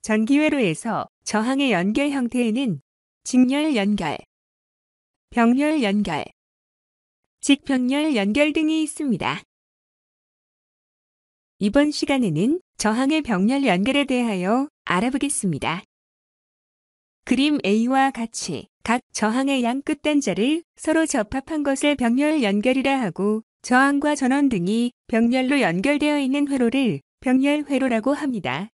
전기회로에서 저항의 연결 형태에는 직렬 연결, 병렬 연결, 직병렬 연결 등이 있습니다. 이번 시간에는 저항의 병렬 연결에 대하여 알아보겠습니다. 그림 A와 같이 각 저항의 양 끝단자를 서로 접합한 것을 병렬 연결이라 하고 저항과 전원 등이 병렬로 연결되어 있는 회로를 병렬 회로라고 합니다.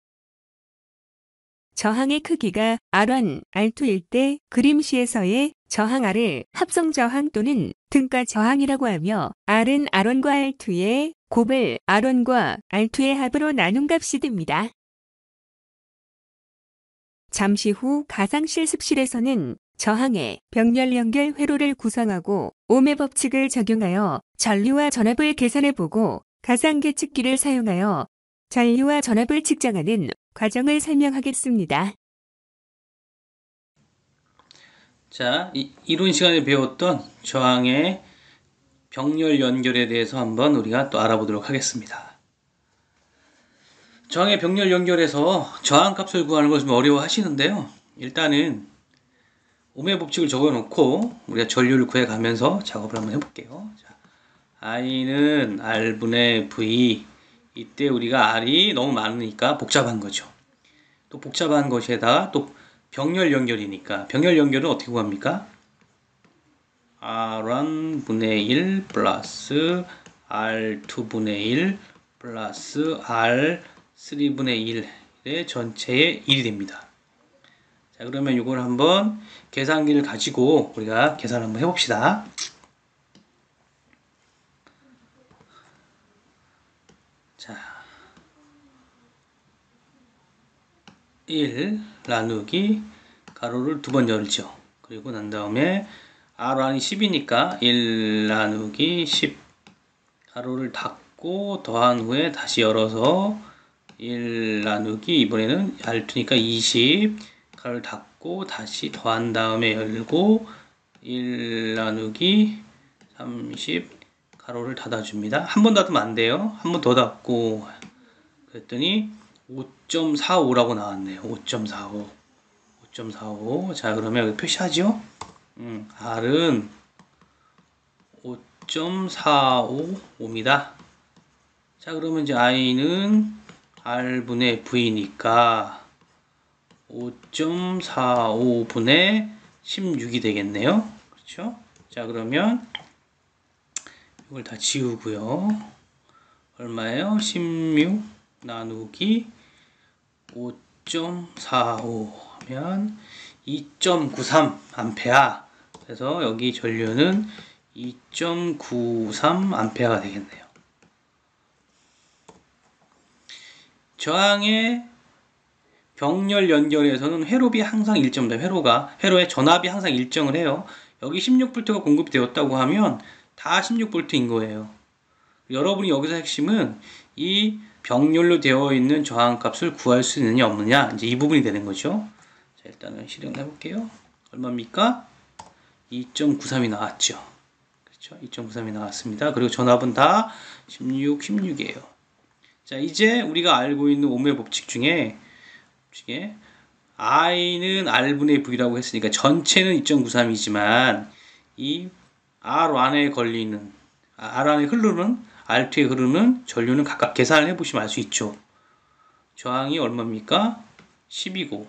저항의 크기가 R1, R2일 때 그림 C에서의 저항 R을 합성 저항 또는 등가 저항이라고 하며 R은 R1과 R2의 곱을 R1과 R2의 합으로 나눈 값이 됩니다. 잠시 후 가상실습실에서는 저항의 병렬 연결 회로를 구성하고 옴의 법칙을 적용하여 전류와 전압을 계산해보고 가상계측기를 사용하여 전류와 전압을 측정하는 과정을 설명하겠습니다. 자, 이론 시간에 배웠던 저항의 병렬 연결에 대해서 한번 우리가 또 알아보도록 하겠습니다. 저항의 병렬 연결에서 저항 값을 구하는 것을 좀 어려워하시는데요. 일단은 옴의 법칙을 적어놓고 우리가 전류를 구해가면서 작업을 한번 해볼게요. 자, I는 R분의 V. 이때 우리가 R이 너무 많으니까 복잡한 거죠. 또 복잡한 것에다가 또 병렬 연결이니까 병렬 연결은 어떻게 구합니까? R1분의 1 플러스 R2분의 1 플러스 R3분의 1의 전체의 1이 됩니다. 자, 그러면 이걸 한번 계산기를 가지고 우리가 계산 한번 해봅시다. 자, 1 나누기 가로를 두 번 열죠. 그리고 난 다음에 R1이 10이니까 1 나누기 10 가로를 닫고 더한 후에 다시 열어서 1 나누기 이번에는 R2니까 20 가로를 닫고 다시 더한 다음에 열고 1 나누기 30 가로를 닫아줍니다. 한 번 닫으면 안 돼요. 한 번 더 닫고 그랬더니 5.45라고 나왔네요. 5.45. 5.45. 자, 그러면 여기 표시하죠? R은 5.45옵니다. 자, 그러면 이제 I는 R분의 V니까 5.45분의 16이 되겠네요. 그렇죠? 자, 그러면 이걸 다 지우고요. 얼마예요? 16 나누기 5.45 하면 2.93 암페아. 그래서 여기 전류는 2.93 암페아가 되겠네요. 저항의 병렬 연결에서는 회로비 항상 일정입니다. 회로의 전압이 항상 일정을 해요. 여기 16V가 공급이 되었다고 하면 다 16V인 거예요. 여러분이 여기서 핵심은 이 병렬로 되어 있는 저항값을 구할 수 있느냐 없느냐, 이제 이 부분이 되는 거죠. 자, 일단은 실행을 해볼게요. 얼마입니까? 2.93이 나왔죠. 그렇죠? 2.93이 나왔습니다. 그리고 전압은 다 16이에요. 자, 이제 우리가 알고 있는 옴의 법칙 중에 I는 R분의 V라고 했으니까 전체는 2.93이지만 이 R 안에 걸리는, R 안에 흐르는, R2에 흐르는 전류는 각각 계산을 해보시면 알 수 있죠. 저항이 얼마입니까? 10이고,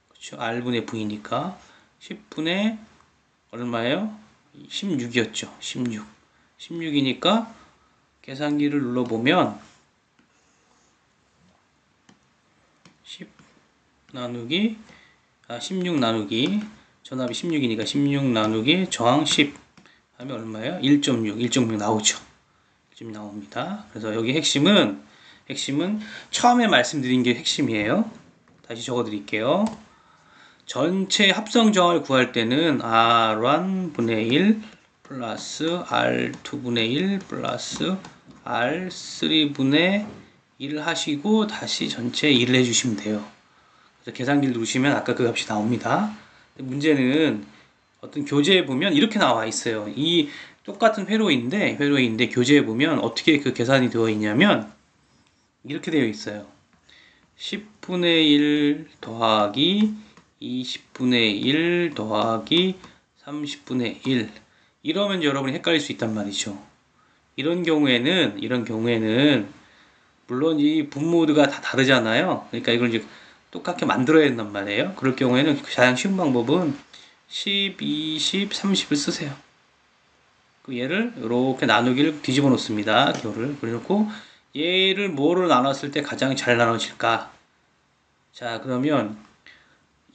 그렇죠? R분의 V니까 10분의 얼마예요? 16이었죠. 16. 16이니까 계산기를 눌러보면 10 나누기 16 나누기 전압이 16이니까 16 나누기 저항 10 하면 얼마예요? 1.6 나오죠. 1.6 나옵니다. 그래서 여기 핵심은 처음에 말씀드린 게 핵심이에요. 다시 적어 드릴게요. 전체 합성 저항을 구할 때는 R1분의 1 플러스 R2분의 1 플러스 R3분의 1을 하시고 다시 전체 1을 해주시면 돼요. 그래서 계산기를 누르시면 아까 그 값이 나옵니다. 문제는 어떤 교재에 보면 이렇게 나와 있어요. 이 똑같은 회로인데 교재에 보면 어떻게 그 계산이 되어 있냐면 이렇게 되어 있어요. 10 10분의 1 더하기 20분의 1 더하기 30분의 1 이러면 여러분이 헷갈릴 수 있단 말이죠. 이런 경우에는 물론 이 분모가 다 다르잖아요. 그러니까 이걸 이제 똑같게 만들어야 된단 말이에요. 그럴 경우에는 가장 쉬운 방법은 10, 20, 30을 쓰세요. 얘를 이렇게 나누기를 뒤집어 놓습니다. 기호를 그래놓고 얘를 뭐로 나눴을 때 가장 잘 나눠질까? 자, 그러면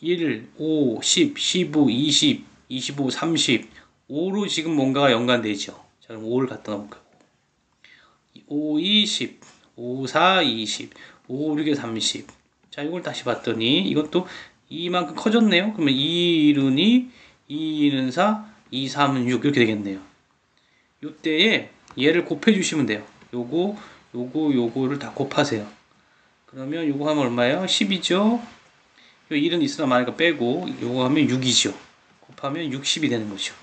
1, 5, 10, 15, 20, 25, 30 5로 지금 뭔가가 연관되죠. 자, 그럼 5를 갖다 놓을까요? 5, 20, 5, 4, 20, 5, 6에 30. 자, 이걸 다시 봤더니 이것도 이만큼 커졌네요. 그러면 2, 1은 2, 2, 1은 4, 2, 3은 6 이렇게 되겠네요. 요때에 얘를 곱해 주시면 돼요. 요거를 다 곱하세요. 그러면 요거 하면 얼마예요? 10이죠. 요 1은 있으나 마니까 빼고 요거 하면 6이죠. 곱하면 60이 되는 거죠.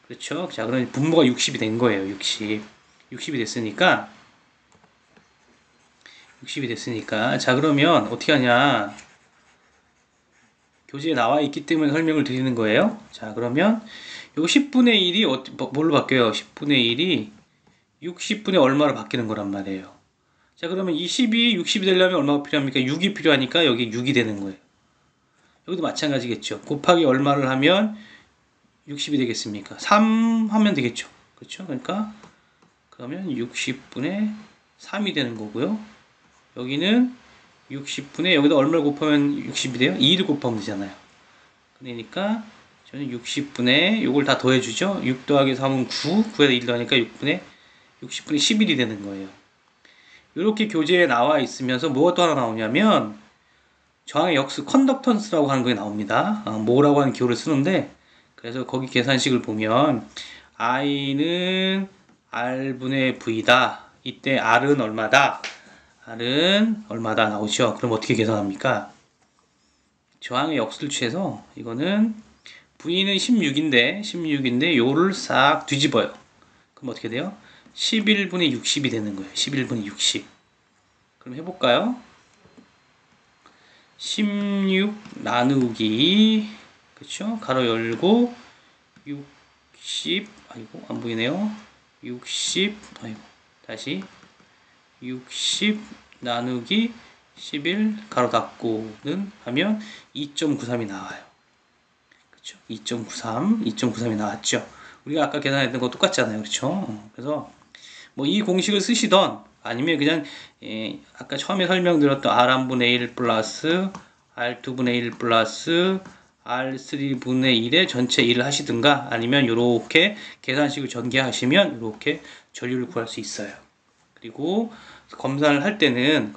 그렇죠? 자, 그러면 분모가 60이 된 거예요. 60이 됐으니까 자, 그러면 어떻게 하냐? 교재에 나와 있기 때문에 설명을 드리는 거예요. 자, 그러면 요 10분의 1이 뭘로 바뀌어요? 10분의 1이 60분의 얼마로 바뀌는 거란 말이에요. 자, 그러면 이 10이 60이 되려면 얼마가 필요합니까? 6이 필요하니까 여기 6이 되는 거예요. 여기도 마찬가지겠죠. 곱하기 얼마를 하면 60이 되겠습니까? 3 하면 되겠죠. 그렇죠? 그러니까 그러면 60분의 3이 되는 거고요. 여기는 60분의 여기다 얼마를 곱하면 60이 돼요? 2를 곱하면 되잖아요. 그러니까 저는 60분의 요걸 다 더해주죠. 6 더하기 3은 9, 9에다 1 더하니까 60분의 11이 되는 거예요. 이렇게 교재에 나와 있으면서 뭐가 또 하나 나오냐면 저항의 역수 컨덕턴스라고 하는 게 나옵니다. 뭐라고 하는 기호를 쓰는데 그래서 거기 계산식을 보면 I는 R분의 V다. 이때 R은 얼마다? R은 얼마다 나오죠. 그럼 어떻게 계산합니까? 저항의 역수를 취해서 이거는 V는 16인데 요를 싹 뒤집어요. 그럼 어떻게 돼요? 11분의 60이 되는 거예요. 11분의 60. 그럼 해볼까요? 16 나누기 그쵸? 가로 열고 60 아이고 안 보이네요. 60 아이고 다시 60 나누기 11 가로 닫고는 하면 2.93이 나와요. 그렇죠? 2.93이 나왔죠. 우리가 아까 계산했던 거 똑같잖아요. 그렇죠? 그래서 뭐 이 공식을 쓰시던 아니면 그냥 아까 처음에 설명드렸던 R1분의 1 플러스 R2분의 1 플러스 R3분의 1의 전체 1을 하시든가 아니면 이렇게 계산식을 전개하시면 이렇게 전류를 구할 수 있어요. 그리고 검사를 할 때는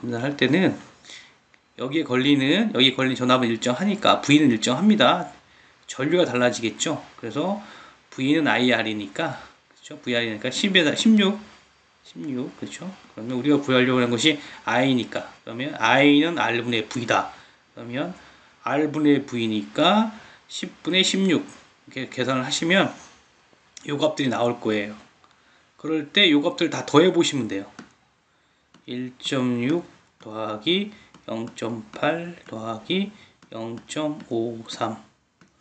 여기에 걸리는 전압은 일정하니까 V는 일정합니다. 전류가 달라지겠죠. 그래서 V는 IR이니까 그렇죠? VR이니까 10에다 16 그렇죠? 그러면 우리가 구하려고 하는 것이 I니까 그러면 I는 R분의 V다. 그러면 R분의 V니까 10분의 16 이렇게 계산을 하시면 요 값들이 나올 거예요. 그럴 때 요 값들 다 더해 보시면 돼요. 1.6 더하기 0.8 더하기 0.53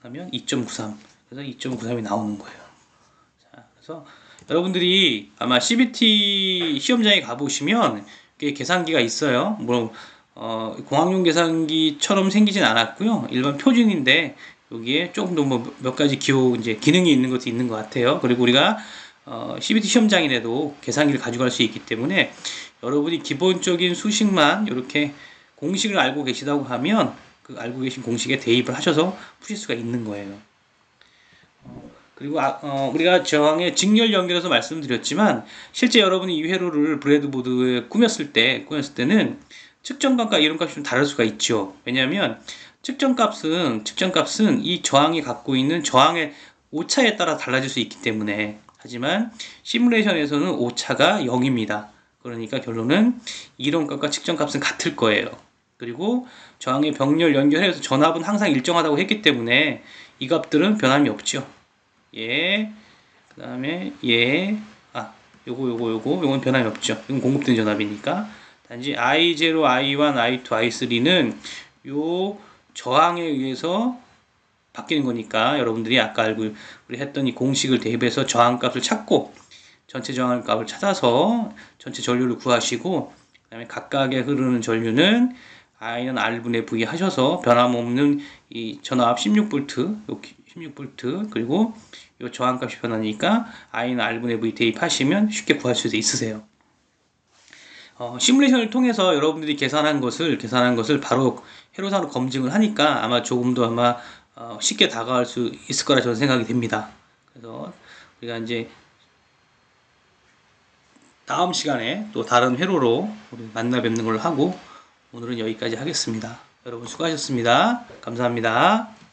하면 2.93 그래서 2.93이 나오는 거예요. 자, 그래서 여러분들이 아마 CBT 시험장에 가보시면 계산기가 있어요. 뭐 공학용 계산기처럼 생기진 않았고요. 일반 표준인데 여기에 조금 더 뭐 몇 가지 기능이 있는 것도 있는 것 같아요. 그리고 우리가 CBT 시험장인데도 계산기를 가져갈 수 있기 때문에 여러분이 기본적인 수식만 이렇게 공식을 알고 계시다고 하면 그 알고 계신 공식에 대입을 하셔서 푸실 수가 있는 거예요. 그리고 우리가 저항의 직렬 연결해서 말씀드렸지만 실제 여러분이 이 회로를 브레드보드에 꾸몄을 때는 측정값과 이론값이 좀 다를 수가 있죠. 왜냐하면 측정값은 이 저항이 갖고 있는 저항의 오차에 따라 달라질 수 있기 때문에 하지만 시뮬레이션에서는 오차가 0입니다. 그러니까 결론은 이론값과 측정값은 같을 거예요. 그리고 저항의 병렬 연결해서 전압은 항상 일정하다고 했기 때문에 이 값들은 변함이 없죠. 그 다음에 요건 변함이 없죠. 이건 공급된 전압이니까. 단지 I0, I1, I2, I3는 요 저항에 의해서 바뀌는 거니까 여러분들이 아까 우리 했던 이 공식을 대입해서 저항값을 찾고 전체 저항값을 찾아서 전체 전류를 구하시고 그 다음에 각각의 흐르는 전류는 I는 R분의 V 하셔서 변함없는 이 전압 16V, 16V 그리고 이 저항값이 변하니까 I는 R분의 V 대입하시면 쉽게 구할 수 있으세요. 시뮬레이션을 통해서 여러분들이 계산한 것을 바로 회로상으로 검증을 하니까 아마 조금 더 쉽게 다가갈 수 있을 거라 저는 생각이 됩니다. 그래서 우리가 이제 다음 시간에 또 다른 회로로 우리 만나 뵙는 걸로 하고 오늘은 여기까지 하겠습니다. 여러분 수고하셨습니다. 감사합니다.